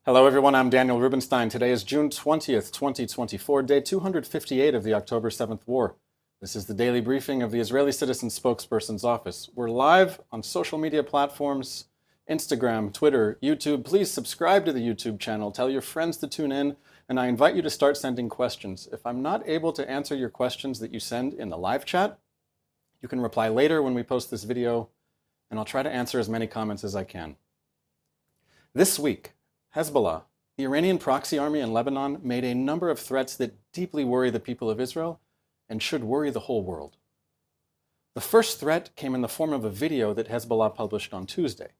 Hello everyone, I'm Daniel Rubenstein. Today is June 20th, 2024, day 258 of the October 7th war. This is the daily briefing of the Israeli Citizen Spokespersons Office. We're live on social media platforms, Instagram, Twitter, YouTube. Please subscribe to the YouTube channel, tell your friends to tune in, and I invite you to start sending questions. If I'm not able to answer your questions that you send in the live chat, you can reply later when we post this video, and I'll try to answer as many comments as I can. This week, Hezbollah, the Iranian proxy army in Lebanon, made a number of threats that deeply worry the people of Israel and should worry the whole world. The first threat came in the form of a video that Hezbollah published on Tuesday.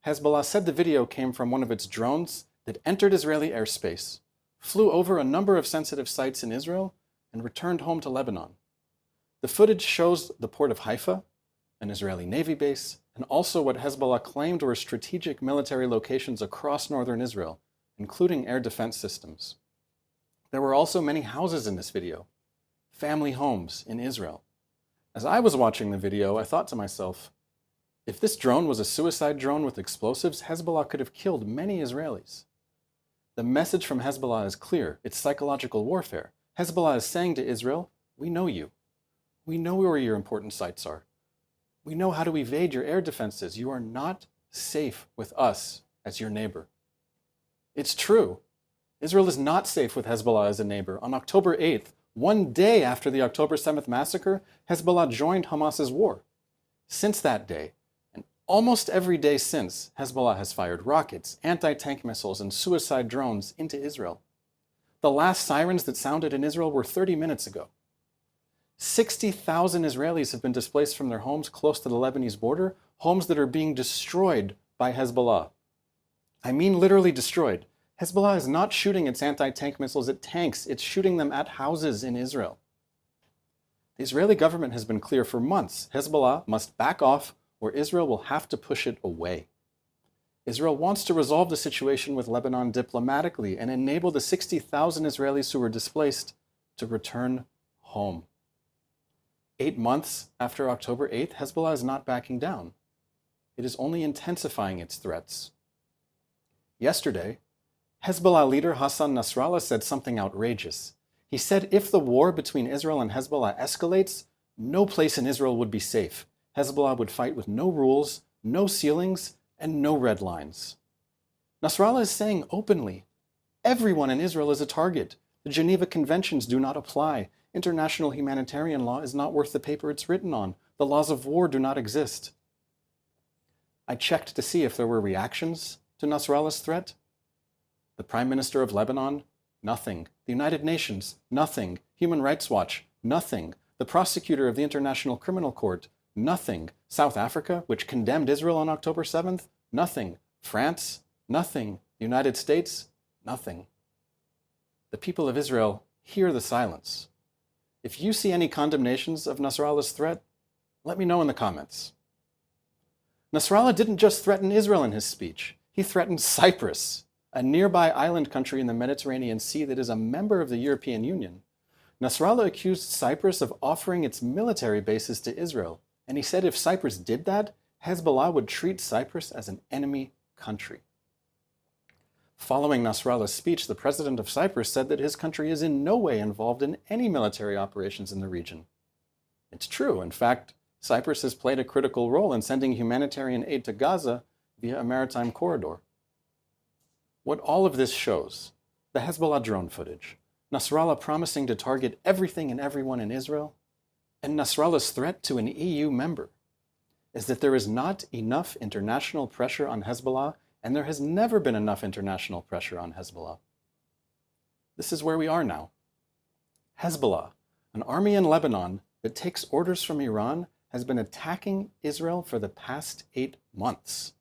Hezbollah said the video came from one of its drones that entered Israeli airspace, flew over a number of sensitive sites in Israel, and returned home to Lebanon. The footage shows the port of Haifa, an Israeli Navy base, and also what Hezbollah claimed were strategic military locations across northern Israel, including air defense systems. There were also many houses in this video, family homes in Israel. As I was watching the video, I thought to myself, if this drone was a suicide drone with explosives, Hezbollah could have killed many Israelis. The message from Hezbollah is clear. It's psychological warfare. Hezbollah is saying to Israel, we know you. We know where your important sites are. We know how to evade your air defenses. You are not safe with us as your neighbor. It's true. Israel is not safe with Hezbollah as a neighbor. On October 8th, one day after the October 7th massacre, Hezbollah joined Hamas's war. Since that day, and almost every day since, Hezbollah has fired rockets, anti-tank missiles, and suicide drones into Israel. The last sirens that sounded in Israel were 30 minutes ago. 60,000 Israelis have been displaced from their homes close to the Lebanese border, homes that are being destroyed by Hezbollah. I mean literally destroyed. Hezbollah is not shooting its anti-tank missiles at tanks, it's shooting them at houses in Israel. The Israeli government has been clear for months. Hezbollah must back off or Israel will have to push it away. Israel wants to resolve the situation with Lebanon diplomatically and enable the 60,000 Israelis who were displaced to return home. 8 months after October 8th, Hezbollah is not backing down. It is only intensifying its threats. Yesterday, Hezbollah leader Hassan Nasrallah said something outrageous. He said if the war between Israel and Hezbollah escalates, no place in Israel would be safe. Hezbollah would fight with no rules, no ceilings, and no red lines. Nasrallah is saying openly, everyone in Israel is a target. The Geneva Conventions do not apply. International humanitarian law is not worth the paper it's written on. The laws of war do not exist. I checked to see if there were reactions to Nasrallah's threat. The Prime Minister of Lebanon, nothing. The United Nations, nothing. Human Rights Watch, nothing. The prosecutor of the International Criminal Court, nothing. South Africa, which condemned Israel on October 7th, nothing. France, nothing. The United States, nothing. The people of Israel hear the silence. If you see any condemnations of Nasrallah's threat, let me know in the comments. Nasrallah didn't just threaten Israel in his speech. He threatened Cyprus, a nearby island country in the Mediterranean Sea that is a member of the European Union. Nasrallah accused Cyprus of offering its military bases to Israel, and he said if Cyprus did that, Hezbollah would treat Cyprus as an enemy country. Following Nasrallah's speech, the president of Cyprus said that his country is in no way involved in any military operations in the region. It's true. In fact, Cyprus has played a critical role in sending humanitarian aid to Gaza via a maritime corridor. What all of this shows, the Hezbollah drone footage, Nasrallah promising to target everything and everyone in Israel, and Nasrallah's threat to an EU member, is that there is not enough international pressure on Hezbollah, and there has never been enough international pressure on Hezbollah. This is where we are now. Hezbollah, an army in Lebanon that takes orders from Iran, has been attacking Israel for the past 8 months.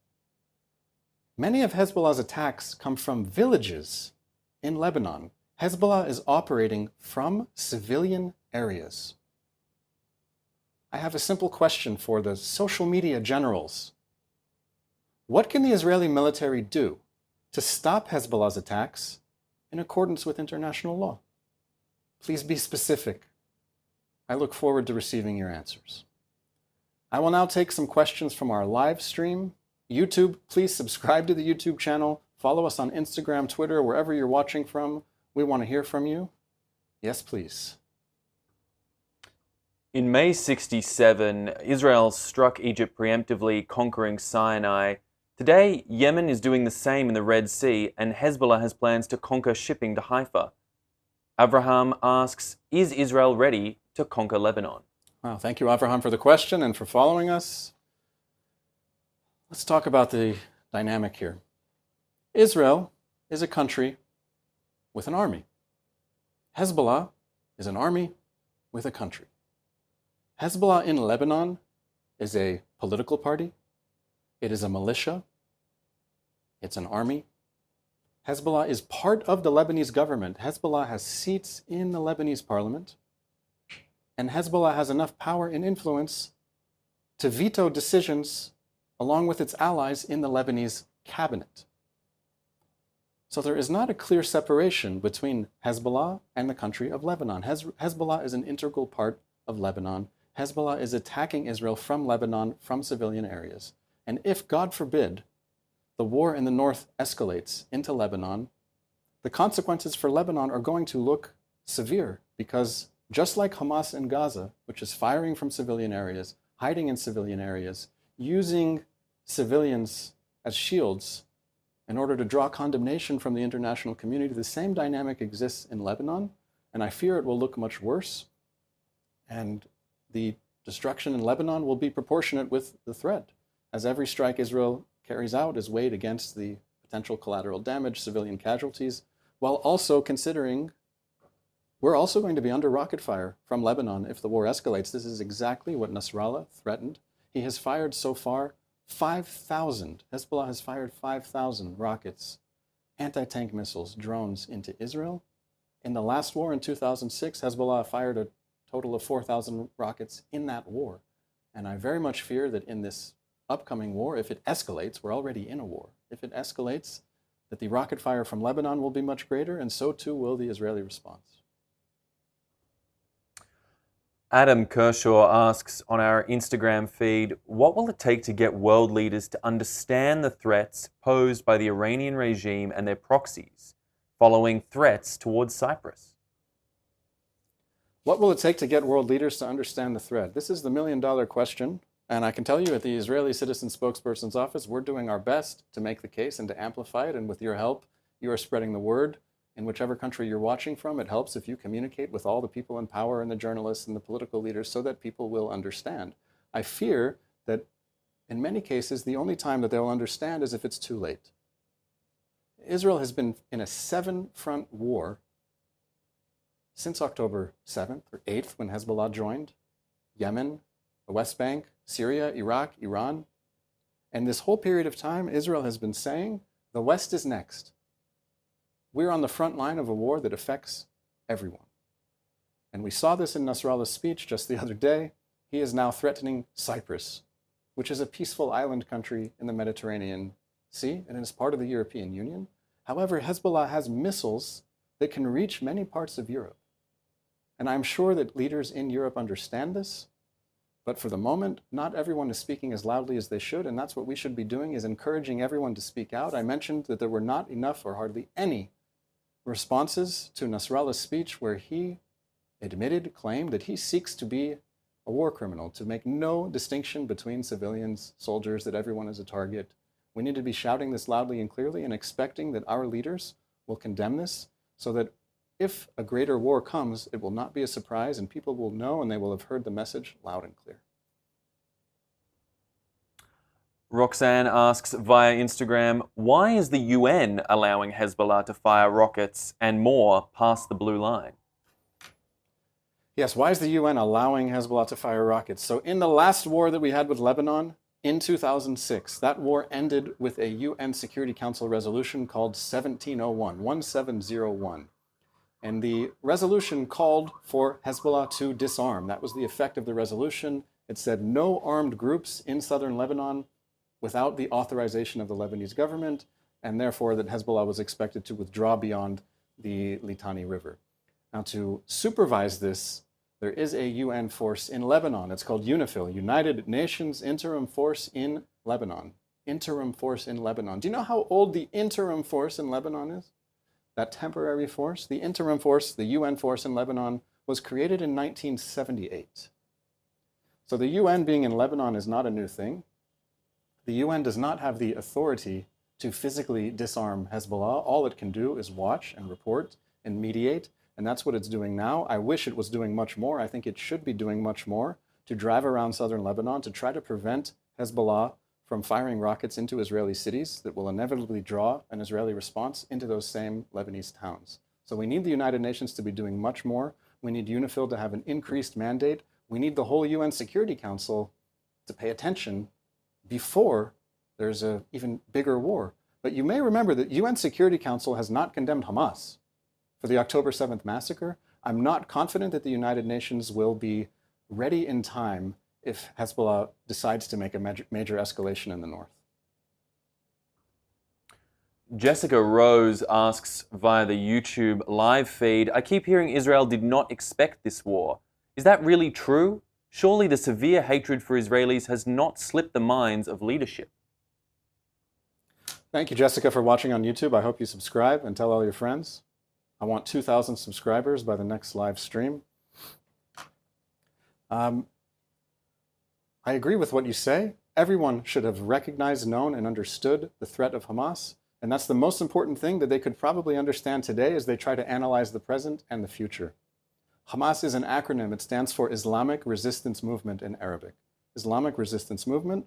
Many of Hezbollah's attacks come from villages in Lebanon. Hezbollah is operating from civilian areas. I have a simple question for the social media generals. What can the Israeli military do to stop Hezbollah's attacks in accordance with international law? Please be specific. I look forward to receiving your answers. I will now take some questions from our live stream. YouTube, please subscribe to the YouTube channel, Follow us on Instagram, Twitter, wherever you're watching from. We want to hear from you. Yes, please. In May 67, Israel struck Egypt preemptively, conquering Sinai. Today, Yemen is doing the same in the Red Sea, and Hezbollah has plans to conquer shipping to Haifa. Abraham asks, is Israel ready to conquer Lebanon? Wow, thank you, Abraham, for the question and for following us. Let's talk about the dynamic here. Israel is a country with an army. Hezbollah is an army with a country. Hezbollah in Lebanon is a political party. It is a militia. It's an army. Hezbollah is part of the Lebanese government. Hezbollah has seats in the Lebanese parliament. And Hezbollah has enough power and influence to veto decisions along with its allies in the Lebanese cabinet. So there is not a clear separation between Hezbollah and the country of Lebanon. Hezbollah is an integral part of Lebanon. Hezbollah is attacking Israel from Lebanon, from civilian areas. And if, God forbid, the war in the north escalates into Lebanon, the consequences for Lebanon are going to look severe, because just like Hamas in Gaza, which is firing from civilian areas, hiding in civilian areas, using civilians as shields in order to draw condemnation from the international community, the same dynamic exists in Lebanon, and I fear it will look much worse. And the destruction in Lebanon will be proportionate with the threat, as every strike Israel carries out is weighed against the potential collateral damage, civilian casualties, while also considering we're also going to be under rocket fire from Lebanon if the war escalates. This is exactly what Nasrallah threatened. He has fired so far 5,000, Hezbollah has fired 5,000 rockets, anti-tank missiles, drones into Israel. In the last war in 2006, Hezbollah fired a total of 4,000 rockets in that war. And I very much fear that in this upcoming war, if it escalates, we're already in a war. If it escalates, that the rocket fire from Lebanon will be much greater, and so too will the Israeli response. Adam Kershaw asks on our Instagram feed, what will it take to get world leaders to understand the threats posed by the Iranian regime and their proxies following threats towards Cyprus? What will it take to get world leaders to understand the threat? This is the million-dollar question, and I can tell you at the Israeli Citizen Spokespersons Office, we're doing our best to make the case and to amplify it, and with your help, you are spreading the word. In whichever country you're watching from, it helps if you communicate with all the people in power and the journalists and the political leaders so that people will understand. I fear that in many cases, the only time that they'll understand is if it's too late. Israel has been in a 7-front war since October 7th or 8th when Hezbollah joined, Yemen, the West Bank, Syria, Iraq, Iran. And this whole period of time, Israel has been saying, the West is next. We're on the front line of a war that affects everyone. And we saw this in Nasrallah's speech just the other day. He is now threatening Cyprus, which is a peaceful island country in the Mediterranean Sea and is part of the European Union. However, Hezbollah has missiles that can reach many parts of Europe. And I'm sure that leaders in Europe understand this. But for the moment, not everyone is speaking as loudly as they should, and that's what we should be doing, is encouraging everyone to speak out. I mentioned that there were not enough or hardly any responses to Nasrallah's speech where he claimed that he seeks to be a war criminal, to make no distinction between civilians, soldiers, that everyone is a target. We need to be shouting this loudly and clearly and expecting that our leaders will condemn this so that if a greater war comes, it will not be a surprise and people will know and they will have heard the message loud and clear. Roxanne asks via Instagram, why is the UN allowing Hezbollah to fire rockets and more past the blue line? Yes, why is the UN allowing Hezbollah to fire rockets? So in the last war that we had with Lebanon in 2006, that war ended with a UN Security Council resolution called 1701. And the resolution called for Hezbollah to disarm. That was the effect of the resolution. It said no armed groups in southern Lebanon without the authorization of the Lebanese government, and therefore that Hezbollah was expected to withdraw beyond the Litani River. Now, to supervise this, there is a UN force in Lebanon. It's called UNIFIL, United Nations Interim Force in Lebanon. interim force in Lebanon. Do you know how old the interim force in Lebanon is? That temporary force? The interim force, the UN force in Lebanon, was created in 1978. So the UN being in Lebanon is not a new thing. The UN does not have the authority to physically disarm Hezbollah. All it can do is watch and report and mediate, and that's what it's doing now. I wish it was doing much more. I think it should be doing much more to drive around southern Lebanon to try to prevent Hezbollah from firing rockets into Israeli cities that will inevitably draw an Israeli response into those same Lebanese towns. So we need the United Nations to be doing much more. We need UNIFIL to have an increased mandate. We need the whole UN Security Council to pay attention before there's an even bigger war. But you may remember that UN Security Council has not condemned Hamas for the October 7th massacre. I'm not confident that the United Nations will be ready in time if Hezbollah decides to make a major escalation in the north. Jessica Rose asks via the YouTube live feed, I keep hearing Israel did not expect this war. Is that really true? Surely the severe hatred for Israelis has not slipped the minds of leadership. Thank you, Jessica, for watching on YouTube. I hope you subscribe and tell all your friends. I want 2,000 subscribers by the next live stream. I agree with what you say. Everyone should have recognized, known, and understood the threat of Hamas. And that's the most important thing that they could probably understand today as they try to analyze the present and the future. Hamas is an acronym. It stands for Islamic Resistance Movement in Arabic. Islamic Resistance Movement.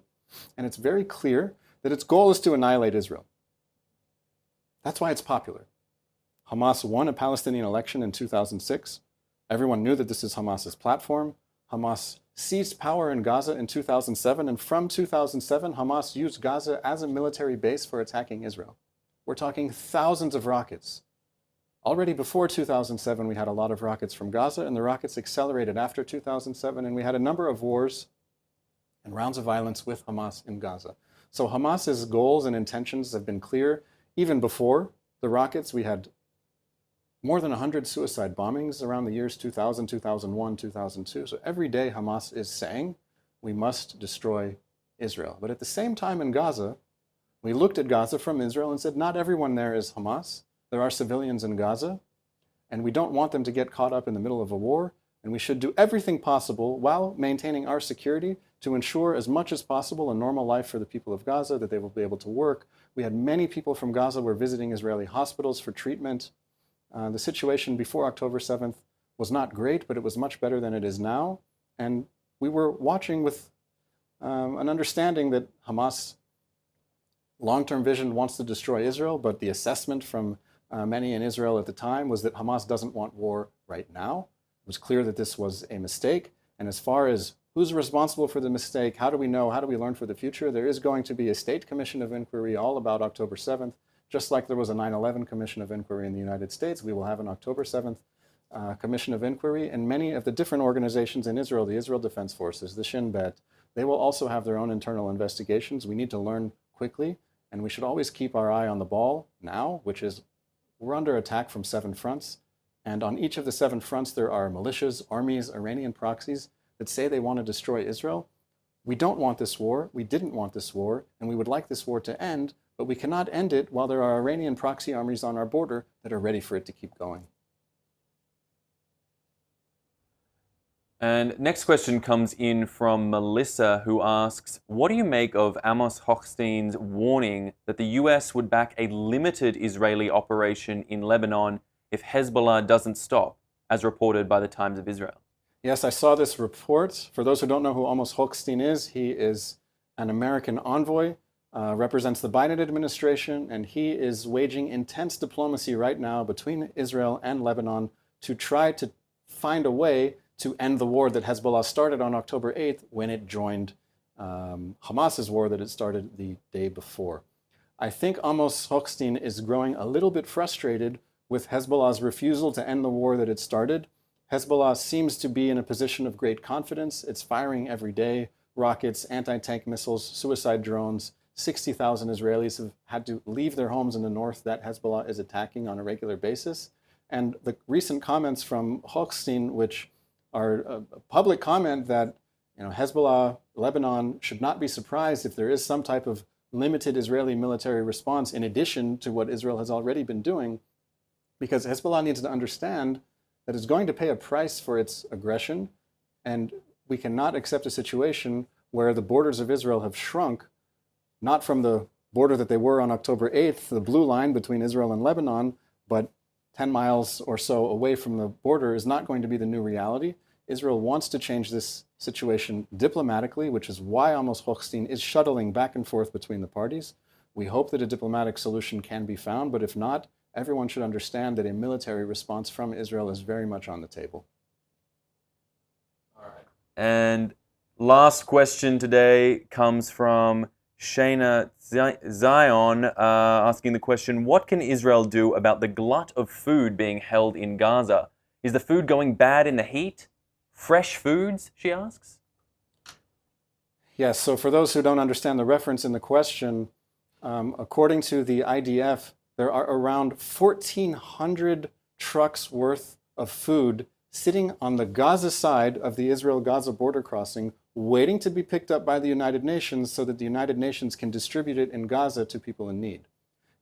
And it's very clear that its goal is to annihilate Israel. That's why it's popular. Hamas won a Palestinian election in 2006. Everyone knew that this is Hamas's platform. Hamas seized power in Gaza in 2007, and from 2007, Hamas used Gaza as a military base for attacking Israel. We're talking thousands of rockets. Already before 2007, we had a lot of rockets from Gaza, and the rockets accelerated after 2007, and we had a number of wars and rounds of violence with Hamas in Gaza. So Hamas's goals and intentions have been clear. Even before the rockets, we had more than 100 suicide bombings around the years 2000, 2001, 2002. So every day Hamas is saying, we must destroy Israel. But at the same time in Gaza, we looked at Gaza from Israel and said, not everyone there is Hamas. There are civilians in Gaza, and we don't want them to get caught up in the middle of a war. And we should do everything possible while maintaining our security to ensure as much as possible a normal life for the people of Gaza, that they will be able to work. We had many people from Gaza were visiting Israeli hospitals for treatment. The situation before October 7th was not great, but it was much better than it is now. And we were watching with an understanding that Hamas' long-term vision wants to destroy Israel, but the assessment from many in Israel at the time was that Hamas doesn't want war right now. It was clear that this was a mistake. And as far as who's responsible for the mistake, how do we know, how do we learn for the future, there is going to be a state commission of inquiry all about October 7th. Just like there was a 9/11 Commission of Inquiry in the United States, we will have an October 7th Commission of Inquiry, and many of the different organizations in Israel, the Israel Defense Forces, the Shin Bet, they will also have their own internal investigations. We need to learn quickly, and we should always keep our eye on the ball now, which is we're under attack from 7 fronts, and on each of the 7 fronts there are militias, armies, Iranian proxies that say they want to destroy Israel. We don't want this war, we didn't want this war, and we would like this war to end, but we cannot end it while there are Iranian proxy armies on our border that are ready for it to keep going. And next question comes in from Melissa, who asks, what do you make of Amos Hochstein's warning that the US would back a limited Israeli operation in Lebanon if Hezbollah doesn't stop, as reported by the Times of Israel? Yes, I saw this report. For those who don't know who Amos Hochstein is, he is an American envoy, represents the Biden administration, and he is waging intense diplomacy right now between Israel and Lebanon to try to find a way to end the war that Hezbollah started on October 8th when it joined Hamas's war that it started the day before. I think Amos Hochstein is growing a little bit frustrated with Hezbollah's refusal to end the war that it started. Hezbollah seems to be in a position of great confidence. It's firing every day, rockets, anti-tank missiles, suicide drones. 60,000 Israelis have had to leave their homes in the north that Hezbollah is attacking on a regular basis. And the recent comments from Hochstein, which are a public comment that Hezbollah, Lebanon should not be surprised if there is some type of limited Israeli military response in addition to what Israel has already been doing, because Hezbollah needs to understand that it's going to pay a price for its aggression, and we cannot accept a situation where the borders of Israel have shrunk, not from the border that they were on October 8th, the blue line between Israel and Lebanon, but 10 miles or so away from the border is not going to be the new reality. Israel wants to change this situation diplomatically, which is why Amos Hochstein is shuttling back and forth between the parties. We hope that a diplomatic solution can be found, but if not, everyone should understand that a military response from Israel is very much on the table. All right. And last question today comes from Shayna Zion, asking the question, what can Israel do about the glut of food being held in Gaza? Is the food going bad in the heat? Fresh foods, she asks? Yes, so for those who don't understand the reference in the question, according to the IDF, there are around 1,400 trucks worth of food sitting on the Gaza side of the Israel-Gaza border crossing, waiting to be picked up by the United Nations so that the United Nations can distribute it in Gaza to people in need.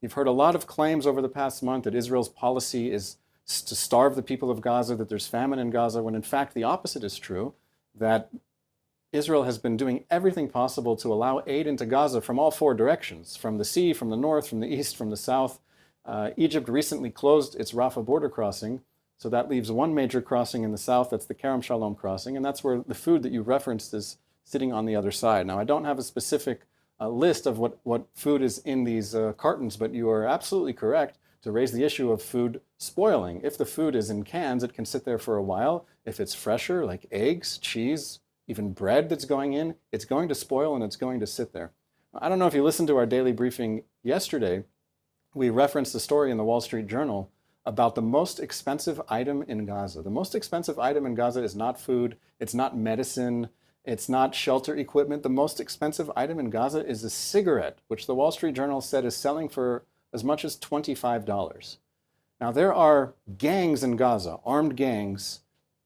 You've heard a lot of claims over the past month that Israel's policy is to starve the people of Gaza, that there's famine in Gaza, when in fact the opposite is true, that Israel has been doing everything possible to allow aid into Gaza from all four directions, from the sea, from the north, from the east, from the south. Egypt recently closed its Rafah border crossing, so that leaves one major crossing in the south, that's the Kerem Shalom crossing, and that's where the food that you referenced is sitting on the other side. Now, I don't have a specific list of what food is in these cartons, but you are absolutely correct to raise the issue of food spoiling. If the food is in cans, it can sit there for a while. If it's fresher, like eggs, cheese, even bread that's going in, it's going to spoil and it's going to sit there. I don't know if you listened to our daily briefing yesterday. We referenced a story in the Wall Street Journal about the most expensive item in Gaza. The most expensive item in Gaza is not food, it's not medicine, it's not shelter equipment. The most expensive item in Gaza is a cigarette, which the Wall Street Journal said is selling for as much as $25. Now, there are gangs in Gaza, armed gangs,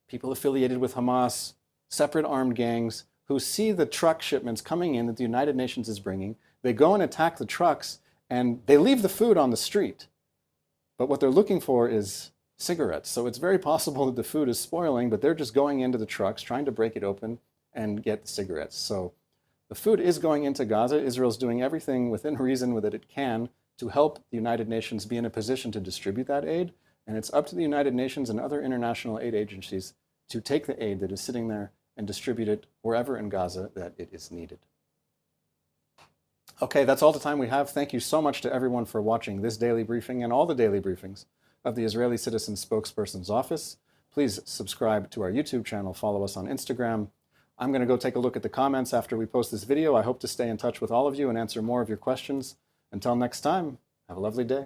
people affiliated with Hamas, separate armed gangs, who see the truck shipments coming in that the United Nations is bringing. They go and attack the trucks, and they leave the food on the street. But what they're looking for is cigarettes. So it's very possible that the food is spoiling, but they're just going into the trucks, trying to break it open and get the cigarettes. So the food is going into Gaza. Israel's doing everything within reason that it can to help the United Nations be in a position to distribute that aid. And it's up to the United Nations and other international aid agencies to take the aid that is sitting there and distribute it wherever in Gaza that it is needed. Okay, that's all the time we have. Thank you so much to everyone for watching this daily briefing and all the daily briefings of the Israeli Citizen Spokespersons Office. Please subscribe to our YouTube channel, follow us on Instagram. I'm going to go take a look at the comments after we post this video. I hope to stay in touch with all of you and answer more of your questions. Until next time, have a lovely day.